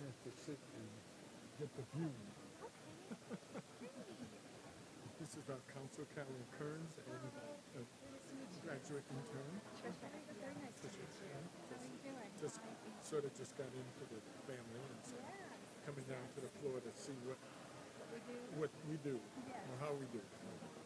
chance to sit and get the view. This is our council, Carolyn Kearns, and a graduate intern. Trisha, very nice to meet you. How are you doing? Just sort of just got into the family, and so coming down to the floor to see what we do, or how we do. Thank you.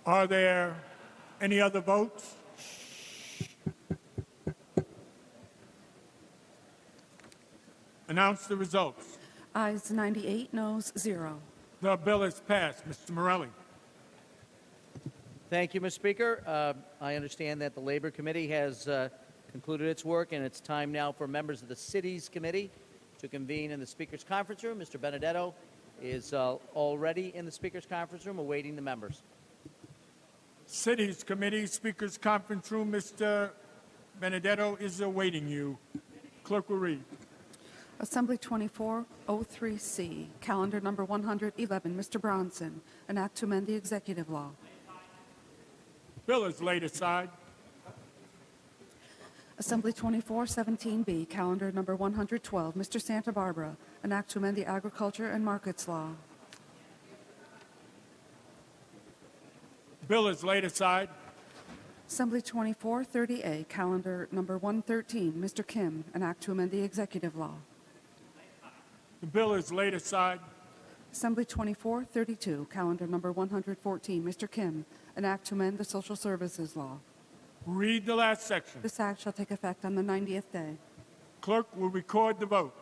Are there any other votes? Announce the results. Ayes 98, noes 0. The bill is passed. Mr. Morelli. Thank you, Mr. Speaker. I understand that the Labor Committee has concluded its work, and it's time now for members of the Cities Committee to convene in the Speaker's conference room. Mr. Benedetto is already in the Speaker's conference room awaiting the members. Cities Committee, Speaker's Conference Room. Mr. Benedetto is awaiting you. Clerk will read. Assembly 2403C, calendar number 111, Mr. Bronson, an act to amend the executive law. Bill is laid aside. Assembly 2417B, calendar number 112, Mr. Santa Barbara, an act to amend the agriculture and markets law. Bill is laid aside. Assembly 2430A, calendar number 113, Mr. Kim, an act to amend the executive law. The bill is laid aside. Assembly 2432, calendar number 114, Mr. Kim, an act to amend the social services law. Read the last section. This act shall take effect on the 90th day. Clerk will record the vote.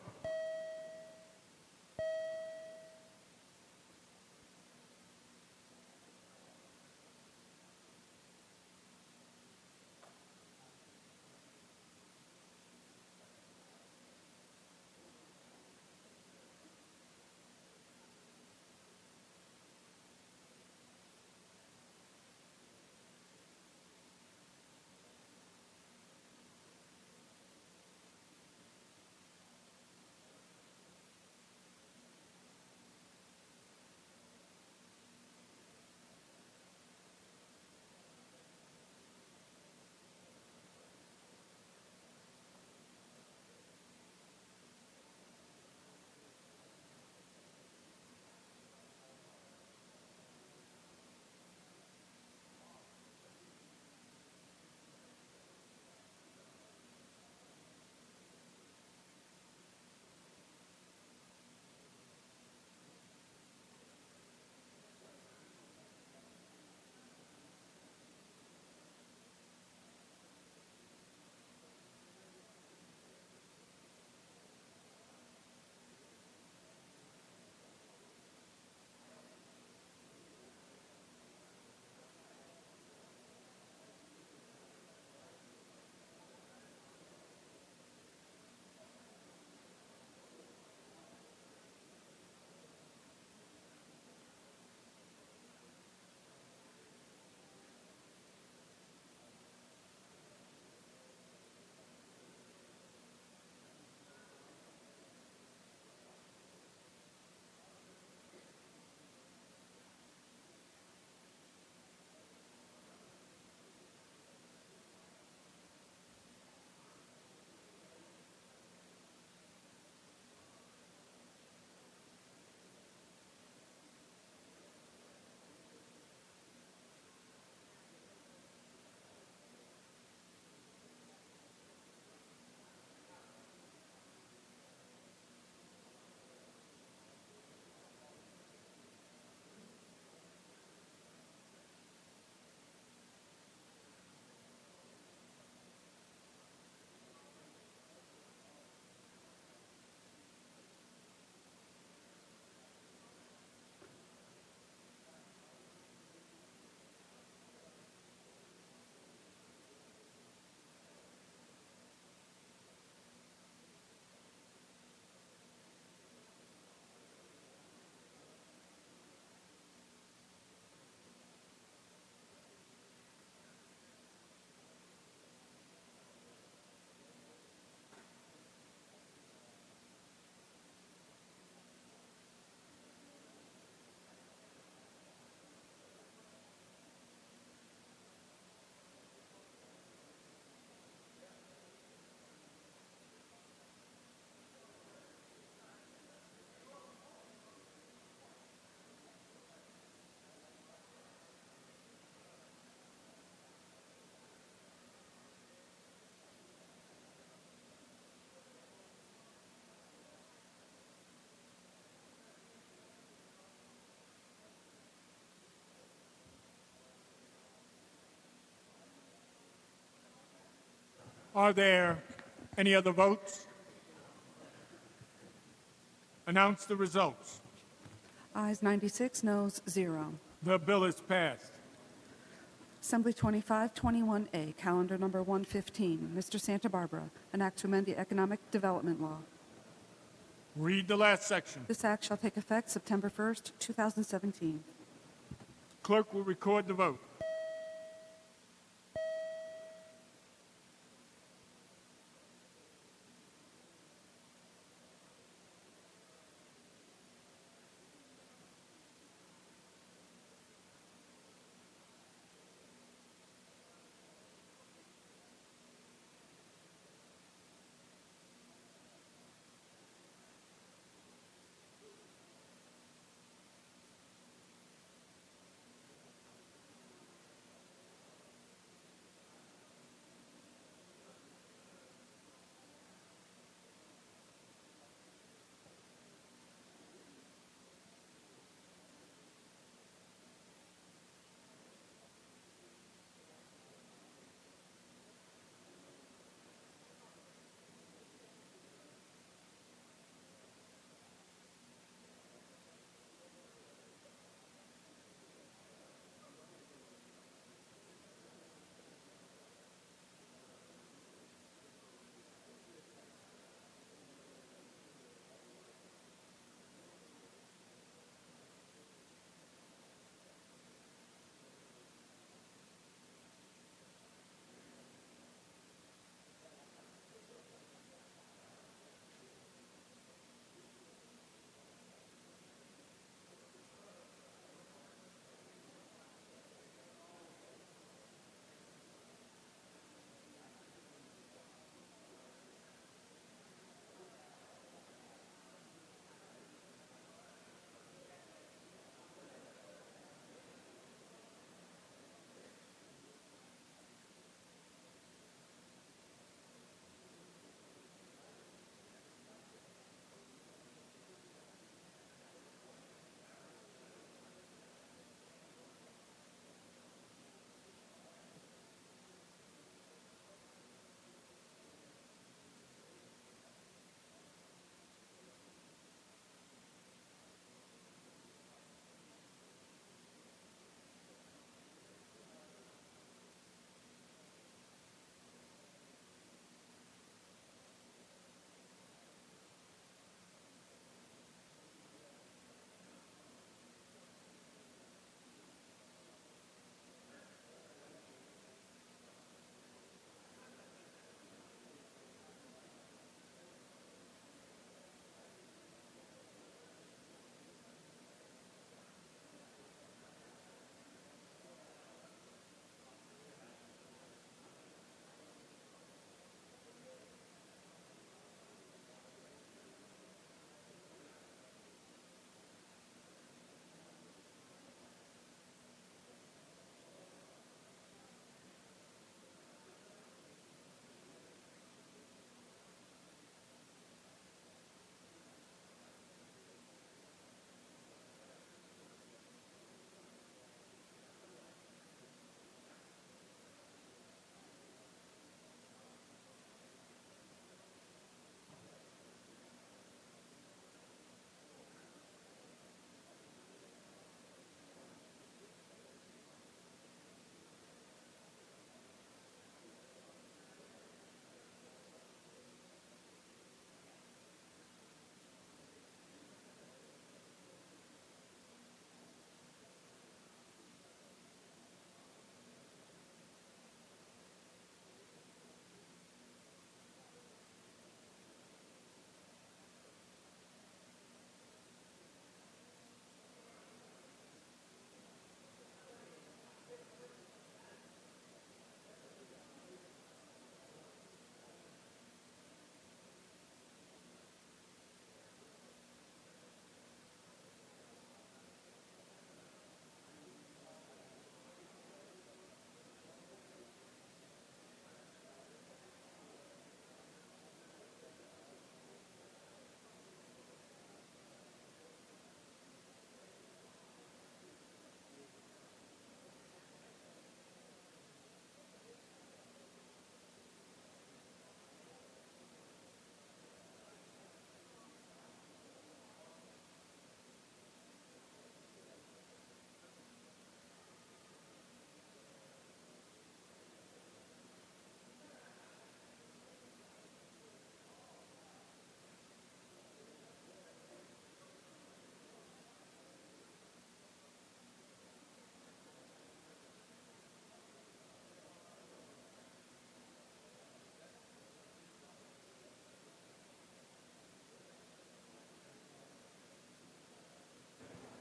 Are there any other votes? Announce the results. Ayes 96, noes 0. The bill is passed. Assembly 2521A, calendar number 115, Mr. Santa Barbara, an act to amend the Economic Development Law. Read the last section. This act shall take effect September 1st, 2017. Clerk will record the vote.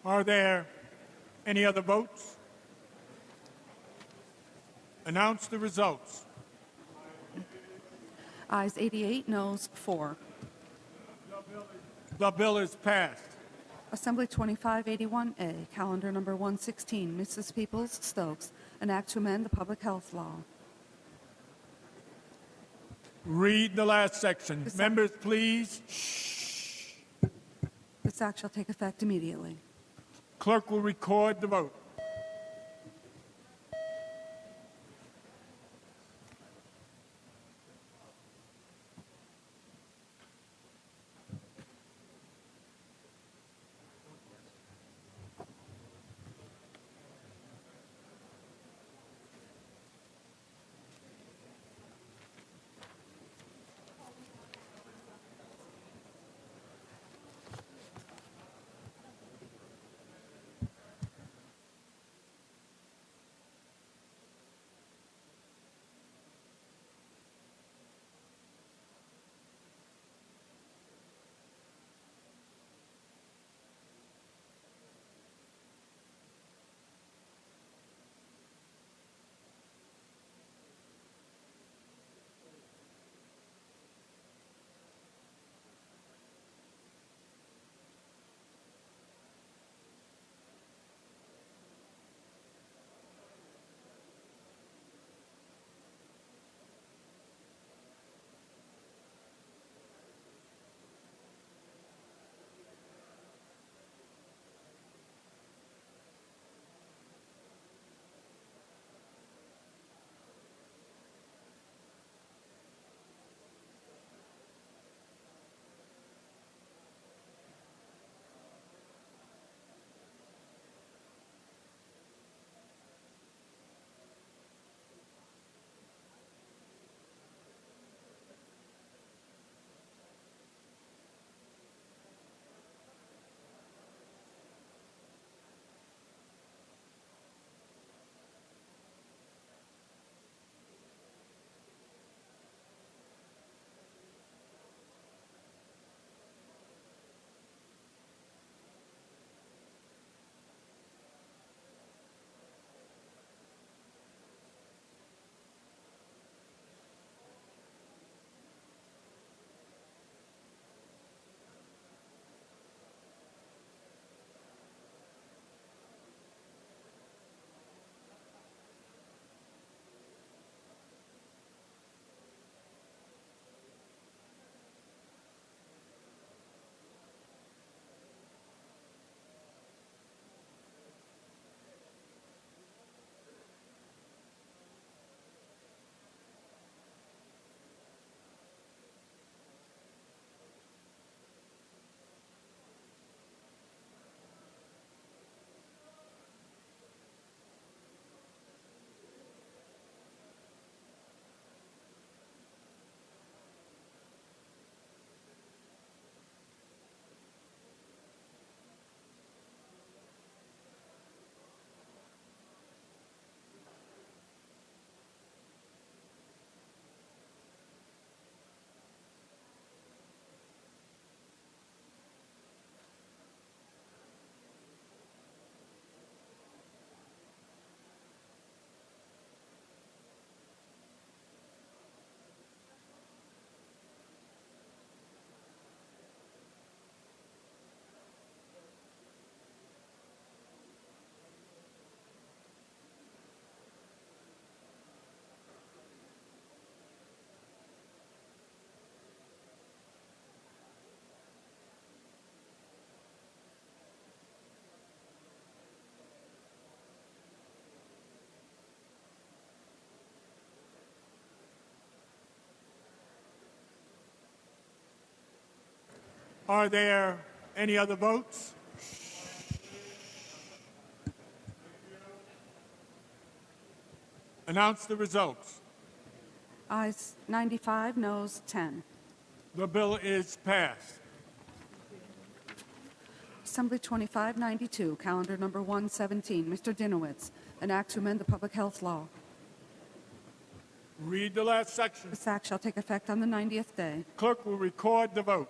Are there any other votes? Announce the results. Ayes 88, noes 4. The bill is passed. Assembly 2581A, calendar number 116, Mrs. Peoples Stokes, an act to amend the public health law. Read the last section. Yes, sir. Members, please. This act shall take effect immediately. Clerk will record the vote. Are there any other votes? Announce the results. Ayes 95, noes 10. The bill is passed. Assembly 2592, calendar number 117, Mr. Dinowitz, an act to amend the public health law. Read the last section. This act shall take effect on the 90th day. Clerk will record the vote.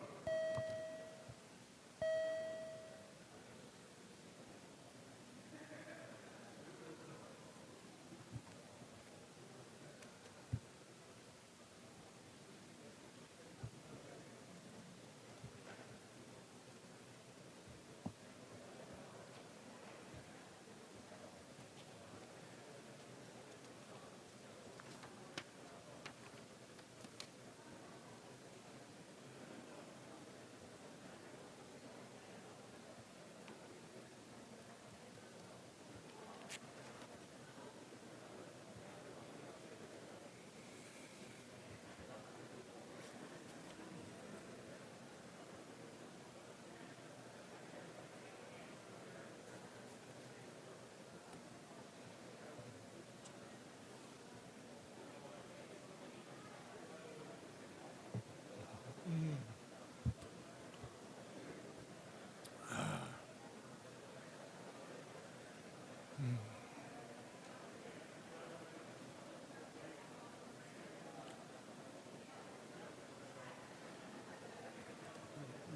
You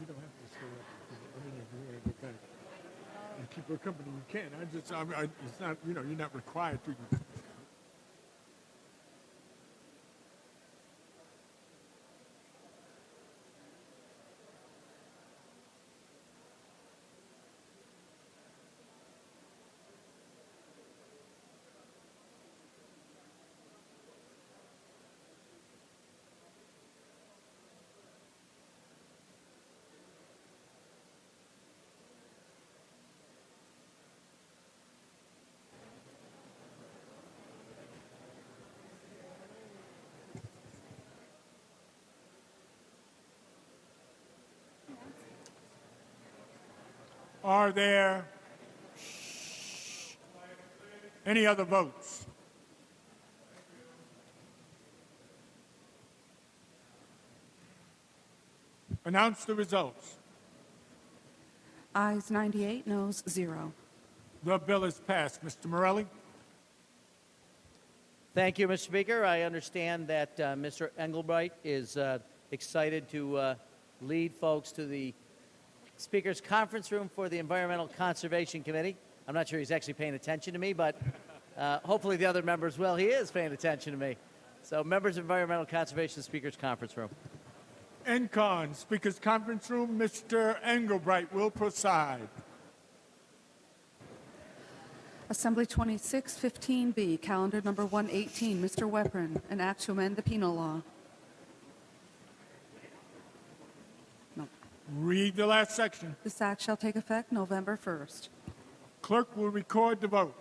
don't have to stay up. I mean, if you want to go back and keep her company, you can. It's not, you're not required to. Are there any other votes? Announce the results. Ayes 98, noes 0. The bill is passed. Mr. Morelli? Thank you, Mr. Speaker. I understand that Mr. Engelbright is excited to lead folks to the Speaker's conference room for the Environmental Conservation Committee. I'm not sure he's actually paying attention to me, but hopefully the other members will. He is paying attention to me. So, members of Environmental Conservation, Speaker's conference room. NCON, Speaker's Conference Room, Mr. Engelbright will preside. Assembly 2615B, calendar number 118, Mr. Weprin, an act to amend the penal law. No. Read the last section. This act shall take effect November 1st. Clerk will record the vote.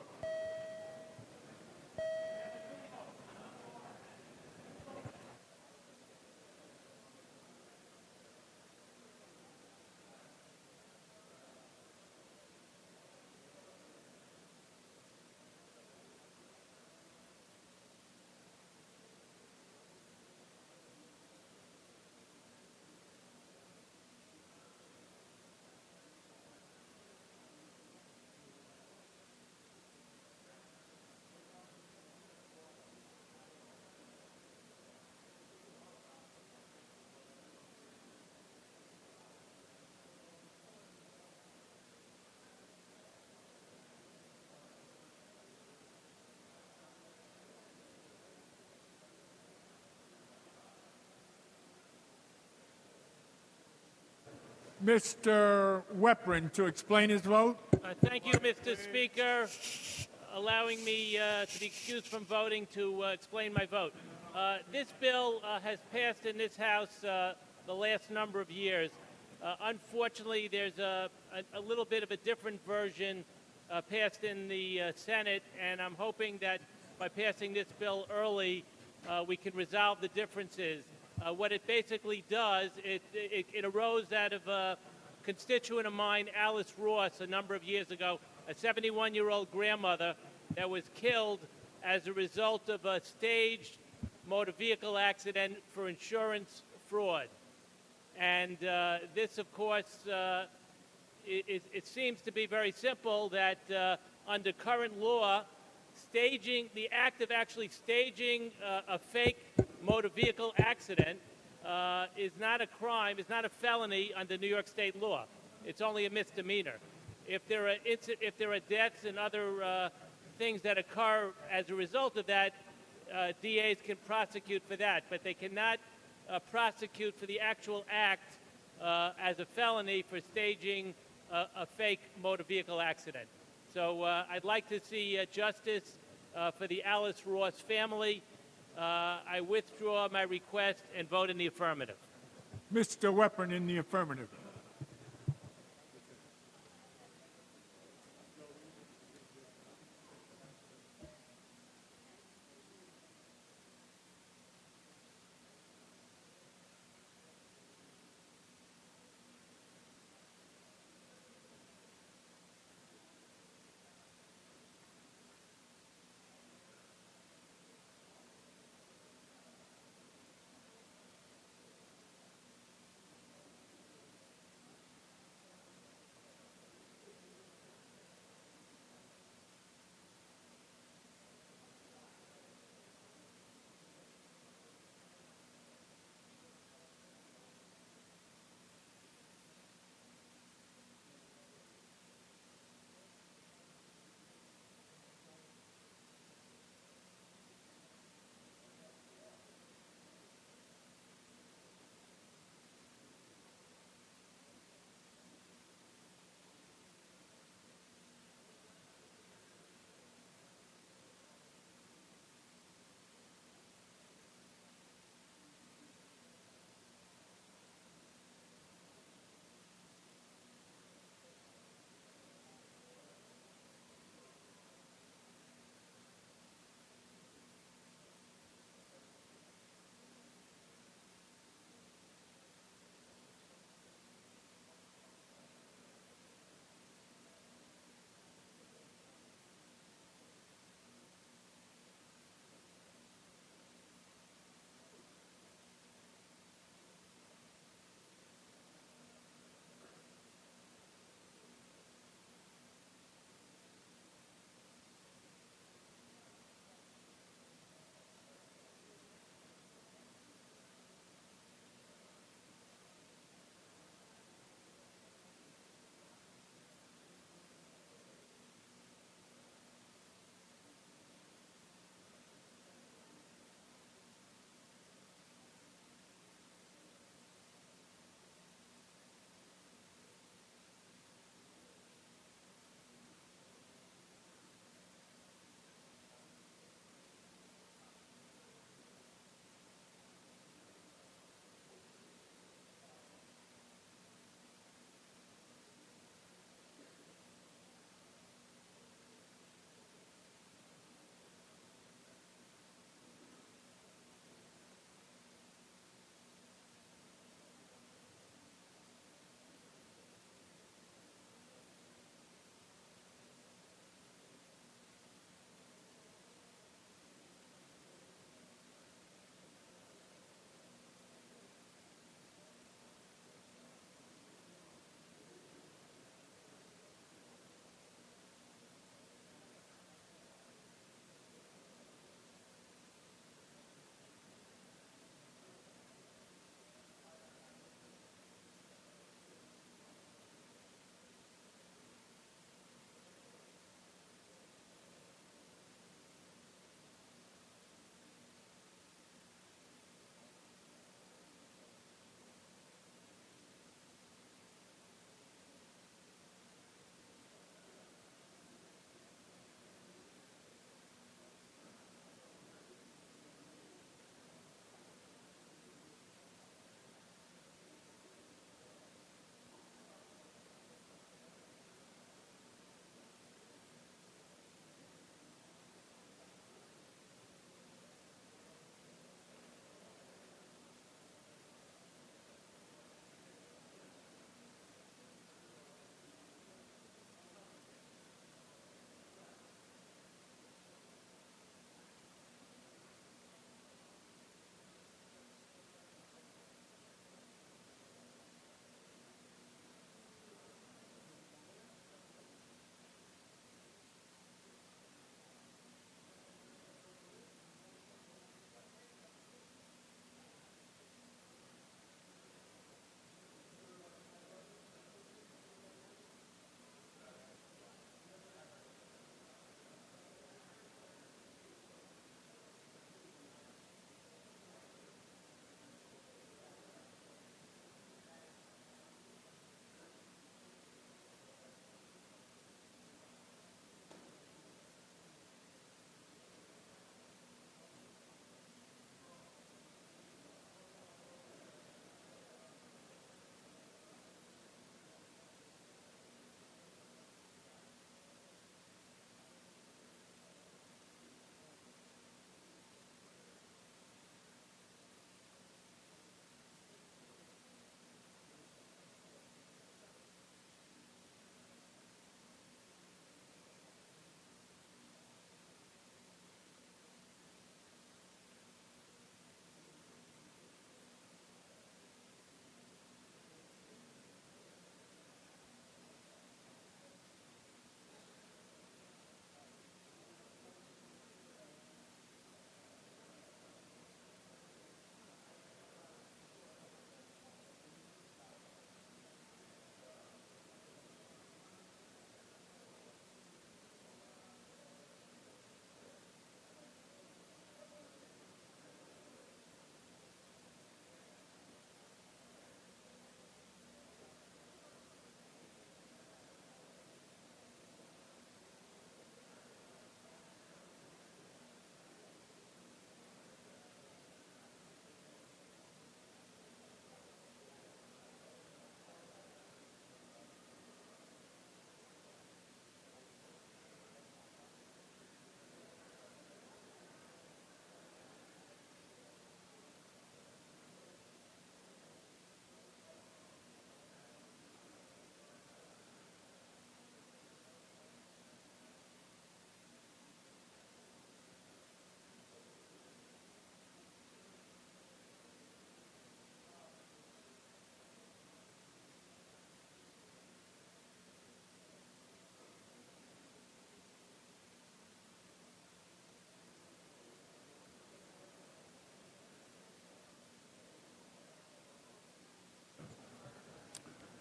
Mr. Weprin to explain his vote. Thank you, Mr. Speaker, allowing me to be excused from voting to explain my vote. This bill has passed in this House the last number of years. Unfortunately, there's a little bit of a different version passed in the Senate, and I'm hoping that by passing this bill early, we can resolve the differences. What it basically does, it arose out of a constituent of mine, Alice Ross, a number of years ago, a 71-year-old grandmother that was killed as a result of a staged motor vehicle accident for insurance fraud. And this, of course, it seems to be very simple that under current law, the act of actually staging a fake motor vehicle accident is not a crime, is not a felony under New York State law. It's only a misdemeanor. If there are deaths and other things that occur as a result of that, DAs can prosecute for that, but they cannot prosecute for the actual act as a felony for staging a fake motor vehicle accident. So I'd like to see justice for the Alice Ross family. I withdraw my request and vote in the affirmative. Mr. Weprin in the affirmative.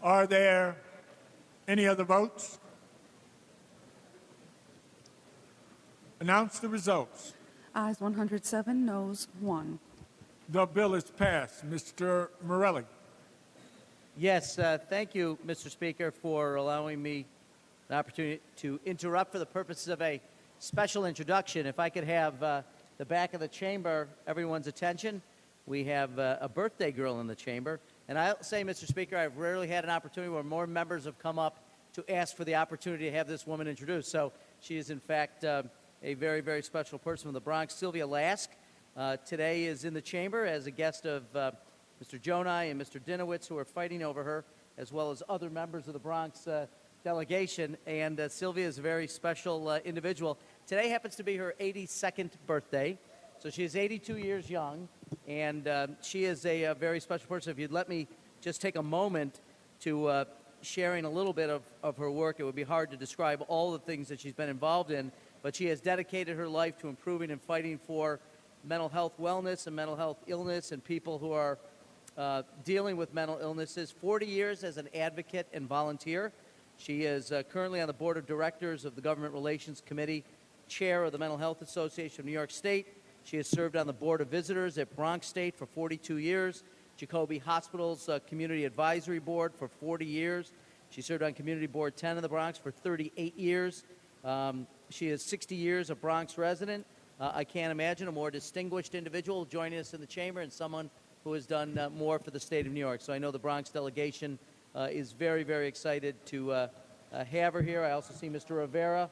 Are there any other votes? Announce the results. Ayes 107, noes 1. The bill is passed. Mr. Morelli. Yes, thank you, Mr. Speaker, for allowing me an opportunity to interrupt for the purposes of a special introduction. If I could have the back of the chamber, everyone's attention. We have a birthday girl in the chamber. And I'll say, Mr. Speaker, I've rarely had an opportunity where more members have come up to ask for the opportunity to have this woman introduced. So she is, in fact, a very, very special person from the Bronx. Sylvia Lask today is in the chamber as a guest of Mr. Jonai and Mr. Dinowitz, who are fighting over her, as well as other members of the Bronx delegation. And Sylvia is a very special individual. Today happens to be her 82nd birthday. So she is 82 years young, and she is a very special person. If you'd let me just take a moment to sharing a little bit of her work. It would be hard to describe all the things that she's been involved in, but she has dedicated her life to improving and fighting for mental health wellness and mental health illness and people who are dealing with mental illnesses. 40 years as an advocate and volunteer. She is currently on the board of directors of the Government Relations Committee, chair of the Mental Health Association of New York State. She has served on the board of visitors at Bronx State for 42 years, Jacoby Hospital's Community Advisory Board for 40 years. She served on Community Board 10 in the Bronx for 38 years. She is 60 years a Bronx resident. I can't imagine a more distinguished individual joining us in the chamber and someone who has done more for the state of New York. So I know the Bronx delegation is very, very excited to have her here. I also see Mr. Rivera.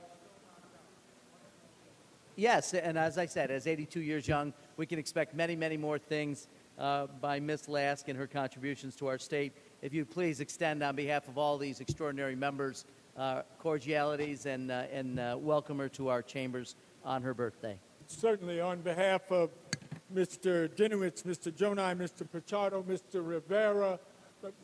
Yes, and as I said, as 82 years young, we can expect many, many more things by Ms. Lask and her contributions to our state. If you'd please extend on behalf of all these extraordinary members cordialities and welcome her to our chambers on her birthday. Certainly, on behalf of Mr. Dinowitz, Mr. Jonai, Mr. Pichardo, Mr. Rivera,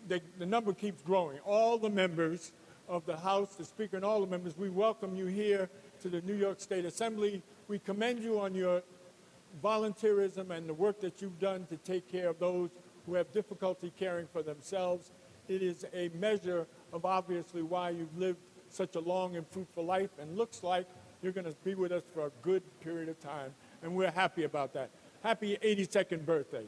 the number keeps growing. All the members of the House, the Speaker, and all the members, we welcome you here to the New York State Assembly. We commend you on your volunteerism and the work that you've done to take care of those who have difficulty caring for themselves. It is a measure of obviously why you've lived such a long and fruitful life, and looks like you're going to be with us for a good period of time, and we're happy about that. Happy 82nd birthday.